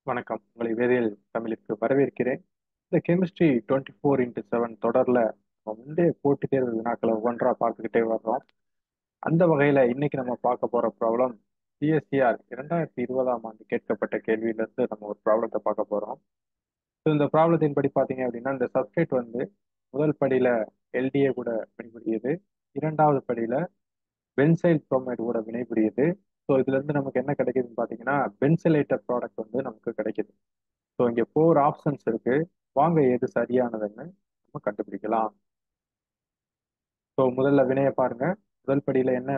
வணக்கம். உங்களை வேதியியல் தமிழுக்கு வரவேற்கிறேன். இந்த கெமிஸ்ட்ரி 24x7 தொடர்ல நம்ம முந்தைய போட்டித் தேர்வு வினாக்களை ஒவ்வொன்றா பார்த்துக்கிட்டே வர்றோம். அந்த வகையில இன்னைக்கு நம்ம பார்க்க போற ப்ராப்ளம் சிஎஸ்சிஆர் 2020ஆம் ஆண்டு கேட்கப்பட்ட கேள்வியிலிருந்து நம்ம ஒரு ப்ராப்ளத்தை பார்க்க போறோம். இந்த ப்ராப்ளத்தின் படி பார்த்தீங்க அப்படின்னா, இந்த சப்ஸ்ட்ரேட் வந்து முதல் படியில எல்டிஏ கூட வினைபுரியுது, இரண்டாவது படியில பென்சைல் புரோமைடு கூட வினைபுரியுது. ஸோ இதுல இருந்து நமக்கு என்ன கிடைக்குதுன்னு பார்த்தீங்கன்னா, பென்சிலேட்டர் ப்ராடக்ட் வந்து நமக்கு கிடைக்குது. ஸோ இங்கே 4 ஆப்ஷன்ஸ் இருக்கு. வாங்க எது சரியானதுன்னு நம்ம கண்டுபிடிக்கலாம். ஸோ முதல்ல வினையை பாருங்க. முதல் படியில என்ன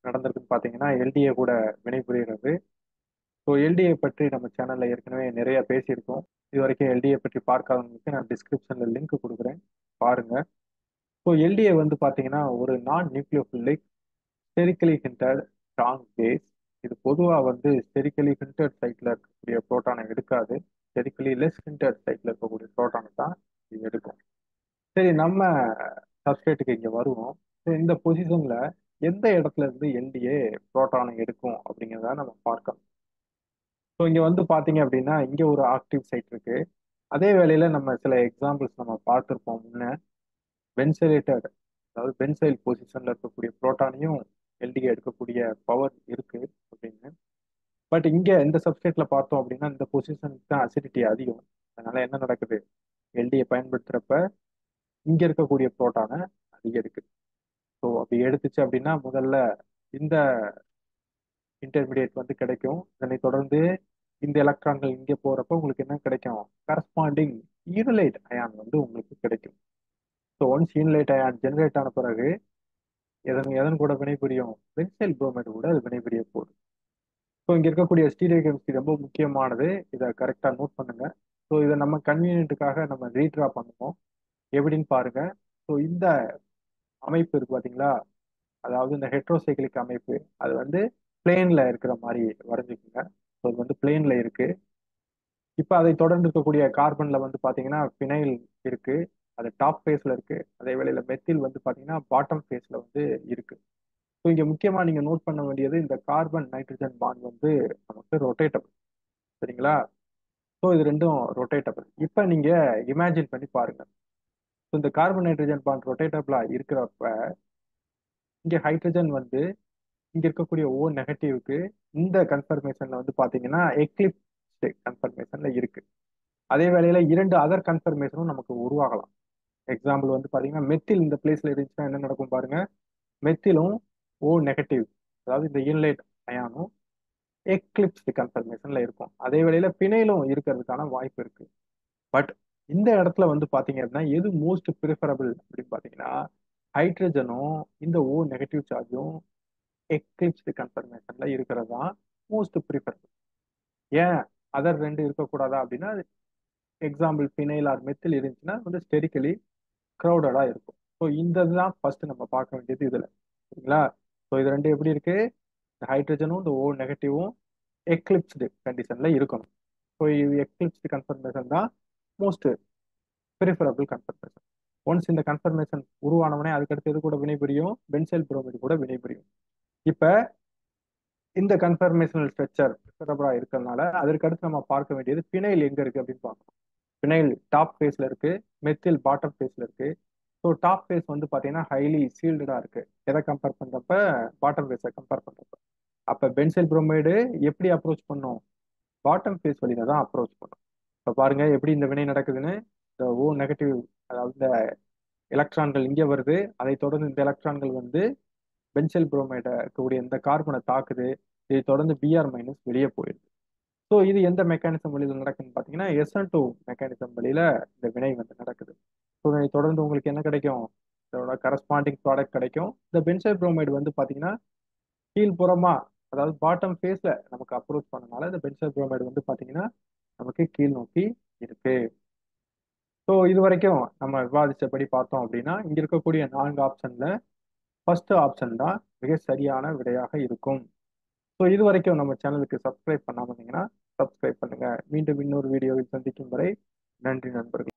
நடந்திருக்குன்னு பார்த்தீங்கன்னா, எல்டிஏ கூட வினைபுரிகிறது. ஸோ எல்டிஏ பற்றி நம்ம சேனல்ல ஏற்கனவே நிறைய பேசியிருக்கோம். இது வரைக்கும் எல்டிஏ பற்றி பார்க்காதவங்களுக்கு நான் டிஸ்கிரிப்ஷன்ல லிங்க் கொடுக்குறேன், பாருங்க. ஸோ எல்டிஏ வந்து பார்த்தீங்கன்னா ஒரு நான் நியூக்ளியோஃபிலிக் ஸ்டெரிக்கலி ஹிண்டட் ஸ்ட்ராங் பேஸ். இது பொதுவாக வந்து ஸ்டெரிக்கலி ஹிண்டட் சைட்ல இருக்கக்கூடிய புரோட்டானை எடுக்காது. ஸ்டெரிக்கலி லெஸ் ஹிண்டட் சைட்ல இருக்கக்கூடிய புரோட்டானை தான் இது எடுக்கும். சரி, நம்ம சப்ஸ்ட்ரேட்டுக்கு இங்க வருவோம். இந்த பொசிஷன்ல எந்த இடத்துல இருந்து எல்டிஏ புரோட்டானை எடுக்கும் அப்படிங்கிறத நம்ம பார்க்கணும். ஸோ இங்க வந்து பாத்தீங்க அப்படின்னா, இங்க ஒரு ஆக்டிவ் சைட் இருக்கு. அதே வேளையில நம்ம சில எக்ஸாம்பிள்ஸ் நம்ம பார்த்துருப்போம் முன்ன. பென்சைலேட்டட், அதாவது பென்சைல் பொசிஷன்ல இருக்கக்கூடிய புரோட்டானையும் எல்டிஏ எடுக்கக்கூடிய பவர் இருக்கு அப்படின்னு. பட் இங்க இந்த சப்ஸ்டேட்ல பார்த்தோம் அப்படின்னா, இந்த பொசிஷனுக்கு தான் அசிடிட்டி அதிகம். அதனால என்ன நடக்குது, எல்டிஏ பயன்படுத்துறப்ப இங்க இருக்கக்கூடிய புரோட்டானை அதிகரிக்குது. ஸோ அப்படி எடுத்துச்சு அப்படின்னா முதல்ல இந்த இன்டர்மீடியட் வந்து கிடைக்கும். இதனை தொடர்ந்து இந்த எலக்ட்ரான்கள் இங்கே போறப்ப உங்களுக்கு என்ன கிடைக்கும், கரஸ்பாண்டிங் ஈனலைட் அயான் வந்து உங்களுக்கு கிடைக்கும். ஸோ ஒன்ஸ் ஈனலைட் அயான் ஜெனரேட் ஆன பிறகு எதன் எதன் கூட வினைபுரியும், பென்சைல் புரோமைடு கூட அது வினைபுரிய போகுது. ஸோ இங்க இருக்கக்கூடிய ஸ்டீரியோ கெமிஸ்ட்ரி ரொம்ப முக்கியமானது, இதை கரெக்டாக நோட் பண்ணுங்க. ஸோ இதை நம்ம கன்வீனியன்ட்டுக்காக நம்ம ரீட்ரா பண்ணுவோம். எப்படின்னு பாருங்க. ஸோ இந்த அமைப்பு இருக்கு பாத்தீங்களா, அதாவது இந்த ஹெட்ரோசைக்கிளிக் அமைப்பு, அது வந்து பிளேன்ல இருக்கிற மாதிரி வரைஞ்சுக்குங்க. ஸோ இது வந்து பிளேன்ல இருக்கு. இப்போ அதை தொடர்ந்து இருக்கக்கூடிய கார்பன்ல வந்து பாத்தீங்கன்னா பினைல் இருக்கு, அது டாப் ஃபேஸ்ல இருக்கு. அதே வேளையில மெத்தில் வந்து பாத்தீங்கன்னா பாட்டம் ஃபேஸ்ல வந்து இருக்கு. ஸோ இங்க முக்கியமா நீங்க நோட் பண்ண வேண்டியது, இந்த கார்பன் நைட்ரஜன் பாண்ட் வந்து நமக்கு ரொட்டேட்டபிள். சரிங்களா? ஸோ இது ரெண்டும் ரொட்டேட்டபிள். இப்போ நீங்க இமேஜின் பண்ணி பாருங்க. ஸோ இந்த கார்பன் நைட்ரஜன் பாண்ட் ரொட்டேட்டபிளா இருக்கிறப்ப இங்க ஹைட்ரஜன் வந்து இங்க இருக்கக்கூடிய ஓ நெகட்டிவ்க்கு இந்த கன்ஃபர்மேஷன்ல வந்து பாத்தீங்கன்னா எக்லிப்ஸ் கன்ஃபர்மேஷன்ல இருக்கு. அதே வேளையில இரண்டு அதர் கன்ஃபர்மேஷனும் நமக்கு உருவாகலாம். எக்ஸாம்பிள் வந்து பாத்தீங்கன்னா மெத்தில் இந்த பிளேஸ்ல இருந்துச்சுன்னா என்ன நடக்கும் பாருங்க. மெத்திலும் ஓ நெகட்டிவ், அதாவது இந்த இன்லைட் அயானும் எக்லிப்ஸ் கன்ஃபர்மேஷன்ல இருக்கும். அதே வேளையில பிணையிலும் இருக்கிறதுக்கான வாய்ப்பு இருக்கு. பட் இந்த இடத்துல வந்து பாத்தீங்க அப்படின்னா எது மோஸ்ட் ப்ரிஃபரபிள் அப்படின்னு பாத்தீங்கன்னா, ஹைட்ரஜனும் இந்த ஓ நெகட்டிவ் சார்ஜும் எக்லிப்ஸ்டு கன்ஃபர்மேஷன்ல இருக்கிறது தான் மோஸ்ட் ப்ரிஃபரபிள். ஏன் அதர் ரெண்டு இருக்கக்கூடாதா அப்படின்னா, எக்ஸாம்பிள் பினைல் ஆர் மெத்தில் இருந்துச்சுன்னா வந்து ஸ்டெரிக்கலி க்ரௌடடா இருக்கும். ஸோ இந்த இதுதான் ஃபர்ஸ்ட் நம்ம பார்க்க வேண்டியது இதுல. சரிங்களா? ஸோ இது ரெண்டு எப்படி இருக்கு, இந்த ஹைட்ரஜனும் இந்த ஓ நெகட்டிவும் எக்லிப்ஸ்டு கண்டிஷன்ல இருக்கணும். ஸோ இது எக்லிப்ஸ்டு கன்ஃபர்மேஷன் தான் மோஸ்ட் ப்ரிஃபரபிள் கன்ஃபர்மேஷன். ஒன்ஸ் இந்த கன்ஃபர்மேஷன் உருவானவனே அதுக்கடுத்து எது கூட வினைபுரியும், பென்சைல் புரோமைடு கூட வினைபுரியும். இப்ப இந்த கன்ஃபர்மேஷனல் ஸ்ட்ரக்சர் ப்ரிஃபரபிளா இருக்கிறதுனால அதற்கு அடுத்து நம்ம பார்க்க வேண்டியது பினைல் எங்க இருக்கு அப்படின்னு பார்க்கணும். பினைல் டாப் ஃபேஸ்ல இருக்கு, மெத்தில் பாட்டம் ஃபேஸ்ல இருக்கு. ஸோ டாப் ஃபேஸ் வந்து பாத்தீங்கன்னா ஹைலி சீல்டா இருக்கு. எதை கம்பேர் பண்றப்ப, பாட்டம் ஃபேஸை கம்பேர் பண்றப்ப. அப்ப பென்சைல் புரோமைடு எப்படி அப்ரோச் பண்ணும், பாட்டம் ஃபேஸ் வழியில தான் அப்ரோச் பண்ணும். இப்ப பாருங்க எப்படி இந்த வினை நடக்குதுன்னு. இந்த ஓ நெகட்டிவ், அதாவது இந்த எலக்ட்ரான்கள் இங்கே வருது, அதை தொடர்ந்து இந்த எலக்ட்ரான்கள் வந்து பென்சைல் புரோமைட இருக்கக்கூடிய இந்த கார்பனை தாக்குது. இதை தொடர்ந்து பிஆர் மைனஸ் வெளியே போயிடுது. ஸோ இது எந்த மெக்கானிசம் வழியில் நடக்குதுன்னு பார்த்தீங்கன்னா, SN2 மெக்கானிசம் வழியில இந்த வினை வந்து நடக்குது. ஸோ இதை தொடர்ந்து உங்களுக்கு என்ன கிடைக்கும், இதோட கரஸ்பாண்டிங் ப்ராடக்ட் கிடைக்கும். இந்த பென்சைல் புரோமைடு வந்து பார்த்தீங்கன்னா கீழ்ப்புறமா, அதாவது பாட்டம் ஃபேஸ்ல நமக்கு அப்ரோச் பண்ணனால இந்த பென்சைல் புரோமைடு வந்து பார்த்தீங்கன்னா நமக்கு கீழ் நோக்கி இருக்கு. ஸோ இது வரைக்கும் நம்ம விவாதிச்சபடி பார்த்தோம் அப்படின்னா, இங்க இருக்கக்கூடிய 4 ஆப்ஷன்ல ஃபர்ஸ்ட் ஆப்ஷன் தான் மிக சரியான விடையாக இருக்கும். ஸோ இது வரைக்கும் நம்ம சேனலுக்கு சப்ஸ்கிரைப் பண்ணாம இருந்தீங்கன்னா சப்ஸ்கிரைப் பண்ணுங்க. மீண்டும் இன்னொரு வீடியோவில் சந்திக்கும் வரை நன்றி நண்பர்கள்.